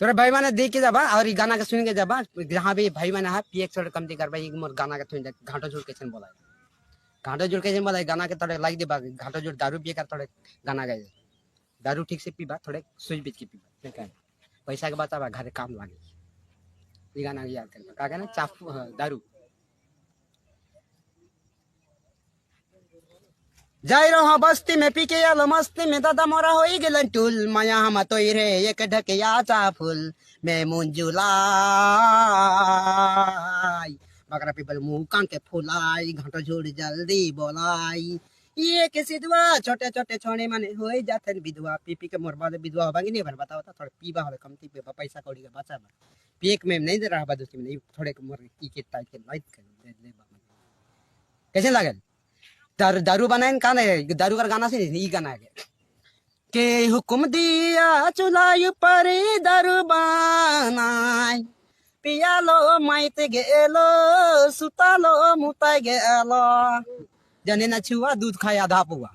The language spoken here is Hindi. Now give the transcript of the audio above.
तोरे भाई माने देख के जाबा और ई गाना के सुन के जाबा जहां भी भाई माने हा पीएक्स थोड़े कम करबा ई मोर गाना के थोड़ी घाटो जोड़ के छन बोला घाटो जोड़ के छन बोला गाना के थोड़े लाइक देबा घाटो जोड़ दारू पिए कर थोड़े गाना गाए दारू ठीक से पीबा थोड़े सोच बीच के पीबा क्या पैसा के बचाबा घरे काम लागे ई गाना याद कर का कहना चाफू दारू जाई रहो बस्ती में पी के आलो मस्ती में दादा मोरा हो गेलन टूल माया हम तो रे एक ढकिया चा फूल में मुंजुलाई बकरा पीपल मुंह कान के फुलाई घाटो जोड़ जल्दी बोलाई ये के सिधवा छोटे छोटे छोने माने होई जाथन विधवा पी पी के मोर बाद विधवा होबागी नहीं भर बताओ थोड़ा पीबा होले कमती पे पैसा कौड़ी के बचा पीक में नहीं दे रहा बा दोस्ती में थोड़े मोर ई के टाइट के लाइट कर दे कैसे लागल दारू बनाए का नहीं दारू का गाना से नहीं गाना है के हुकुम दिया चुलाई पर दारू बनाए पिया लो माइते गेलो सुता लो मुताई गेलो जने ना छुआ दूध खाया आधा पुआ